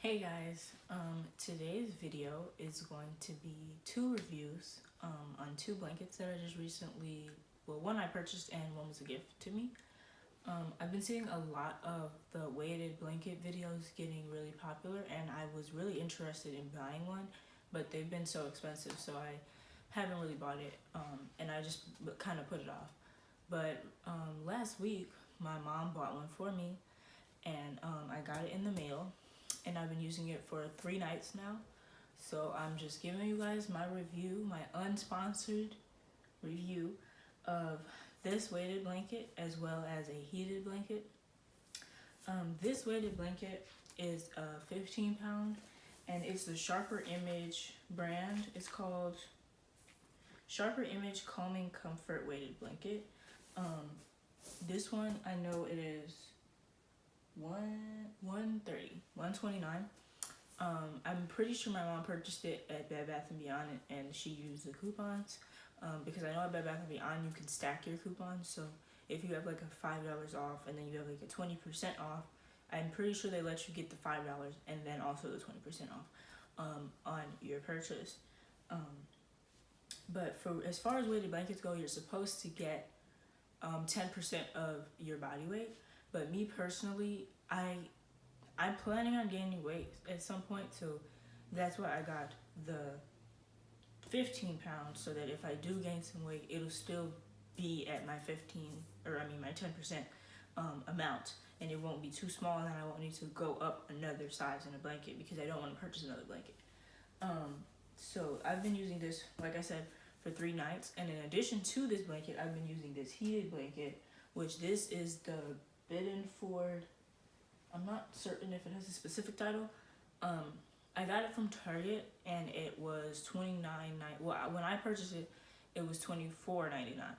Hey guys, today's video is going to be two reviews on two blankets that I just recently, well, one I purchased and one was a gift to me. I've been seeing a lot of the weighted blanket videos getting really popular, and I was really interested in buying one, but they've been so expensive, so I haven't really bought it, and I just kind of put it off. But last week, my mom bought one for me, and I got it in the mail, and I've been using it for 3 nights now. So I'm just giving you guys my review, my unsponsored review of this weighted blanket as well as a heated blanket. This weighted blanket is a 15 pound, and it's the Sharper Image brand. It's called Sharper Image Calming Comfort Weighted Blanket. This one, I know it is 129. I'm pretty sure my mom purchased it at Bed Bath & Beyond, and she used the coupons, because I know at Bed Bath & Beyond you can stack your coupons. So if you have like a $5 off and then you have like a 20% off, I'm pretty sure they let you get the $5 and then also the 20% off on your purchase. But for as far as weighted blankets go, you're supposed to get 10% of your body weight. But me personally, I'm planning on gaining weight at some point, so that's why I got the 15 pounds, so that if I do gain some weight, it'll still be at my 10% amount, and it won't be too small, and I won't need to go up another size in a blanket because I don't want to purchase another blanket. So I've been using this, like I said, for 3 nights, and in addition to this blanket, I've been using this heated blanket, which this is the Biddeford. I'm not certain if it has a specific title. I got it from Target, and it was $29.99. Well, when I purchased it, it was $24.99,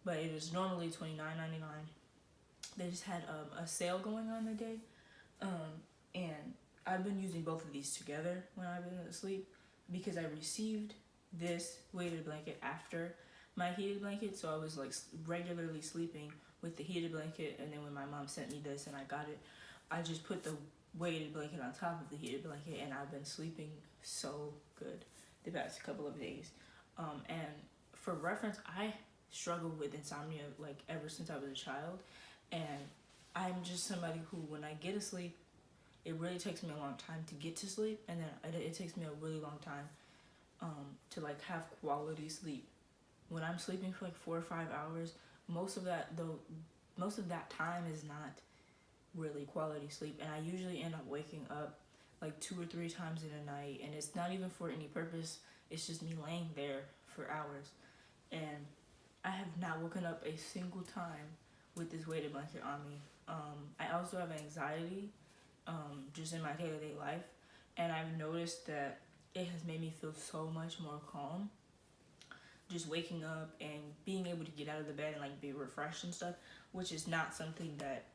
but it is normally $29.99. They just had a sale going on today, and I've been using both of these together when I've been asleep because I received this weighted blanket after my heated blanket, so I was like regularly sleeping with the heated blanket, and then when my mom sent me this and I got it, I just put the weighted blanket on top of the heated blanket, and I've been sleeping so good the past couple of days. And for reference, I struggled with insomnia like ever since I was a child, and I'm just somebody who, when I get asleep, it really takes me a long time to get to sleep, and then it takes me a really long time to like have quality sleep. When I'm sleeping for like 4 or 5 hours, most of that time is not really quality sleep, and I usually end up waking up like 2 or 3 times in a night, and it's not even for any purpose. It's just me laying there for hours, and I have not woken up a single time with this weighted blanket on me. I also have anxiety just in my day-to-day life, and I've noticed that it has made me feel so much more calm just waking up and being able to get out of the bed and like be refreshed and stuff, which is not something that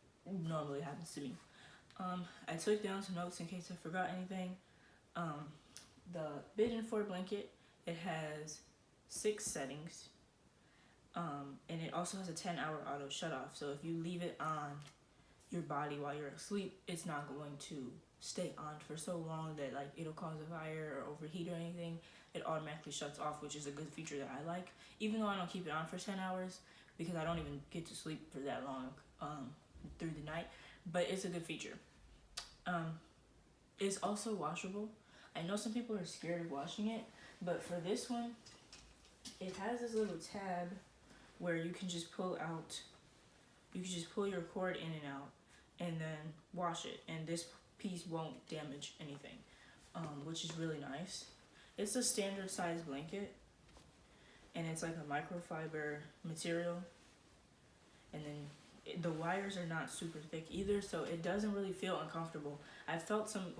normally happens to me. I took down some notes in case I forgot anything. The Biddeford blanket, it has 6 settings, and it also has a 10-hour auto shut off. So if you leave it on your body while you're asleep, it's not going to stay on for so long that like it'll cause a fire or overheat or anything. It automatically shuts off, which is a good feature that I like, even though I don't keep it on for 10 hours because I don't even get to sleep for that long through the night, but it's a good feature. It's also washable. I know some people are scared of washing it, but for this one, it has this little tab where you can just pull your cord in and out and then wash it, and this piece won't damage anything, which is really nice. It's a standard size blanket, and it's like a microfiber material, and then the wires are not super thick either, so it doesn't really feel uncomfortable. I've felt some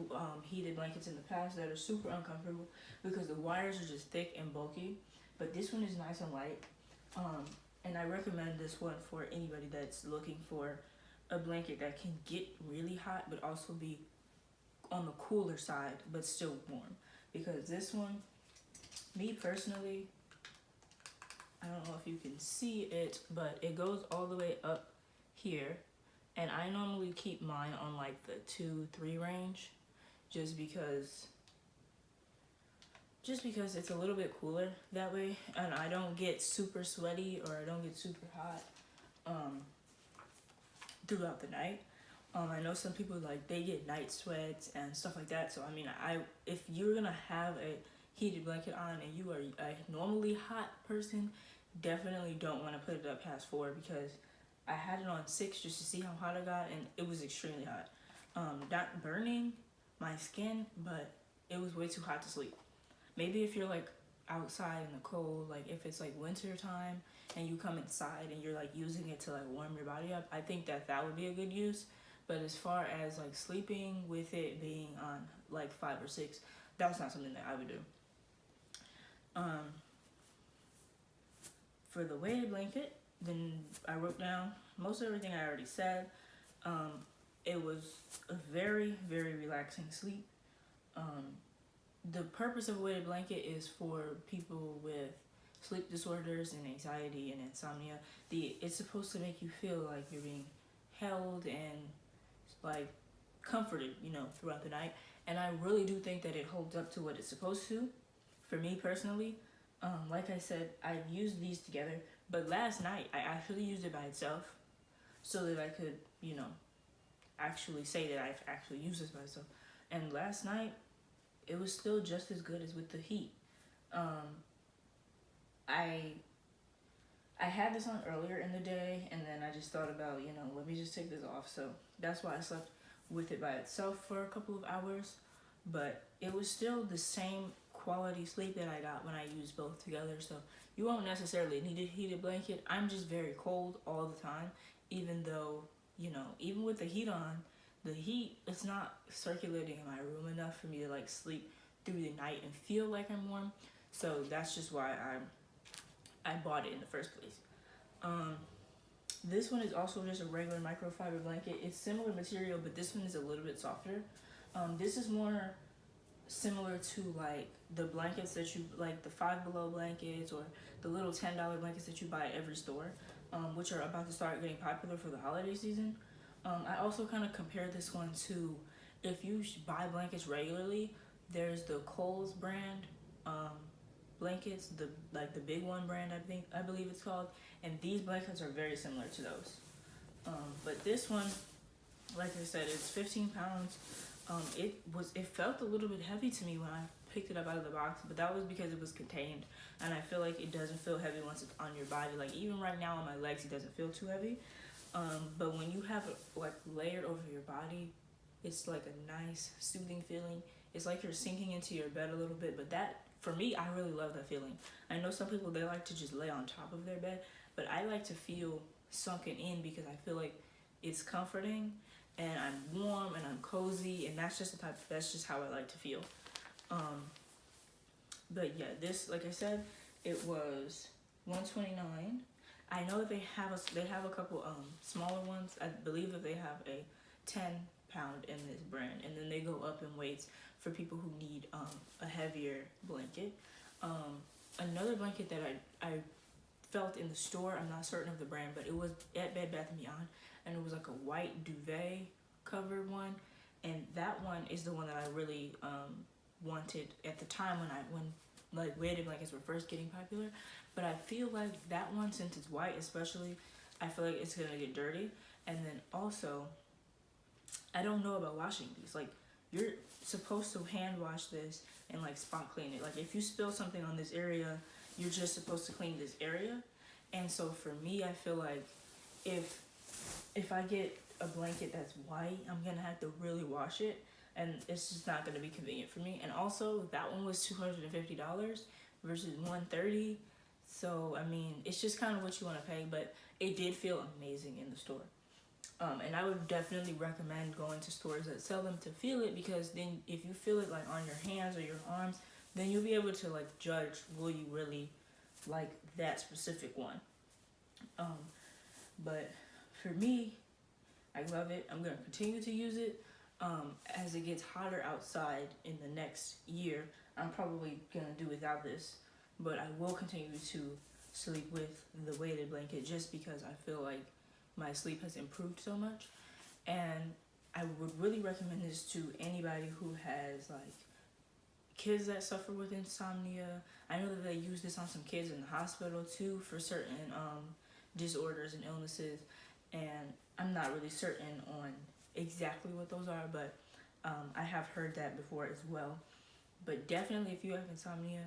heated blankets in the past that are super uncomfortable because the wires are just thick and bulky, but this one is nice and light, and I recommend this one for anybody that's looking for a blanket that can get really hot but also be on the cooler side but still warm, because this one, me personally, I don't know if you can see it, but it goes all the way up here, and I normally keep mine on like the 2-3 range just because it's a little bit cooler that way, and I don't get super sweaty or I don't get super hot throughout the night. I know some people like they get night sweats and stuff like that. So I mean, if you're gonna have a heated blanket on and you are a normally hot person, definitely don't want to put it up past 4, because I had it on 6 just to see how hot I got, and it was extremely hot. Not burning my skin, but it was way too hot to sleep. Maybe if you're like outside in the cold, like if it's like winter time and you come inside and you're like using it to like warm your body up, I think that would be a good use. But as far as like sleeping with it being on like 5 or 6, that's not something that I would do. For the weighted blanket, then I wrote down most of everything I already said. It was a very, very relaxing sleep. The purpose of a weighted blanket is for people with sleep disorders and anxiety and insomnia. It's supposed to make you feel like you're being held and like comforted, throughout the night. And I really do think that it holds up to what it's supposed to. For me personally, like I said, I've used these together, but last night I actually used it by itself so that I could, actually say that I've actually used this by itself. And last night, it was still just as good as with the heat. I had this on earlier in the day, and then I just thought about, let me just take this off. So that's why I slept with it by itself for a couple of hours. But it was still the same quality sleep that I got when I used both together. So you won't necessarily need a heated blanket. I'm just very cold all the time, even though, even with the heat on, the heat is not circulating in my room enough for me to like sleep through the night and feel like I'm warm. So that's just why I bought it in the first place. This one is also just a regular microfiber blanket. It's similar material, but this one is a little bit softer. This is more similar to like the blankets that you like, the Five Below blankets or the little $10 blankets that you buy at every store, which are about to start getting popular for the holiday season. I also kind of compare this one to, if you buy blankets regularly, there's the Kohl's brand blankets, the big one brand, I believe it's called, and these blankets are very similar to those. But this one, like I said, it's 15 pounds. It felt a little bit heavy to me when I picked it up out of the box, but that was because it was contained, and I feel like it doesn't feel heavy once it's on your body. Like even right now on my legs, it doesn't feel too heavy. But when you have it like layered over your body, it's like a nice soothing feeling. It's like you're sinking into your bed a little bit, but that, for me, I really love that feeling. I know some people, they like to just lay on top of their bed, but I like to feel sunken in because I feel like it's comforting and I'm warm and I'm cozy, and that's just how I like to feel. But yeah, this, like I said, it was $129. I know they have a couple smaller ones. I believe that they have a 10-pound in this brand, and then they go up in weights for people who need a heavier blanket. Another blanket that I felt in the store, I'm not certain of the brand, but it was at Bed Bath & Beyond, and it was like a white duvet covered one, and that one is the one that I really wanted at the time when like weighted blankets were first getting popular. But I feel like that one, since it's white especially, I feel like it's gonna get dirty. And then also, I don't know about washing these. Like, you're supposed to hand wash this and like spot clean it. Like if you spill something on this area, you're just supposed to clean this area. And so for me, I feel like if I get a blanket that's white, I'm gonna have to really wash it, and it's just not gonna be convenient for me. And also, that one was $250 versus $130. So I mean, it's just kind of what you want to pay, but it did feel amazing in the store. And I would definitely recommend going to stores that sell them to feel it, because then if you feel it like on your hands or your arms, then you'll be able to like judge, will you really like that specific one. But for me, I love it. I'm gonna continue to use it. As it gets hotter outside in the next year, I'm probably gonna do without this, but I will continue to sleep with the weighted blanket just because I feel like my sleep has improved so much. And I would really recommend this to anybody who has like kids that suffer with insomnia. I know that they use this on some kids in the hospital too for certain disorders and illnesses, and I'm not really certain on exactly what those are, but I have heard that before as well. But definitely, if you have insomnia,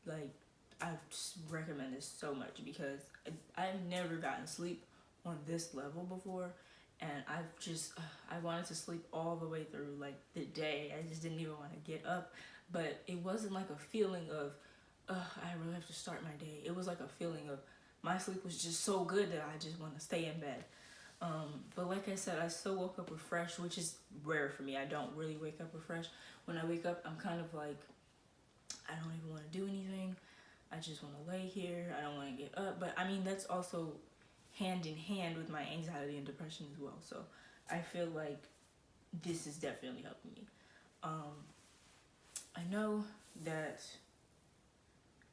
like, I just recommend this so much because I've never gotten sleep on this level before, and I wanted to sleep all the way through like the day. I just didn't even want to get up, but it wasn't like a feeling of I really have to start my day. It was like a feeling of my sleep was just so good that I just want to stay in bed. But like I said, I still woke up refreshed, which is rare for me. I don't really wake up refreshed. When I wake up, I'm kind of like, I don't even want to do anything. I just want to lay here. I don't want to get up. But I mean, that's also hand in hand with my anxiety and depression as well. So I feel like this is definitely helping me. I know that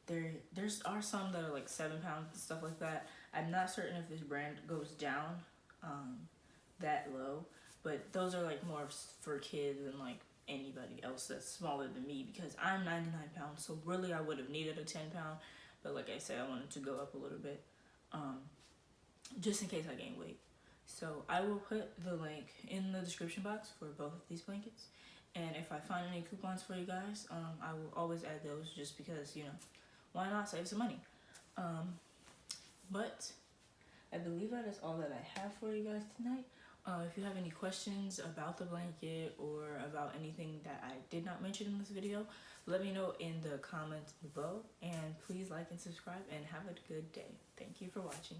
there's are some that are like 7 pounds and stuff like that. I'm not certain if this brand goes down that low, but those are like more for kids than like anybody else that's smaller than me, because I'm 99 pounds, so really I would have needed a 10 pound, but like I said, I wanted to go up a little bit just in case I gain weight. So I will put the link in the description box for both of these blankets, and if I find any coupons for you guys, I will always add those, just because, you know, why not save some money. But I believe that is all that I have for you guys tonight. If you have any questions about the blanket or about anything that I did not mention in this video, let me know in the comments below, and please like and subscribe, and have a good day. Thank you for watching.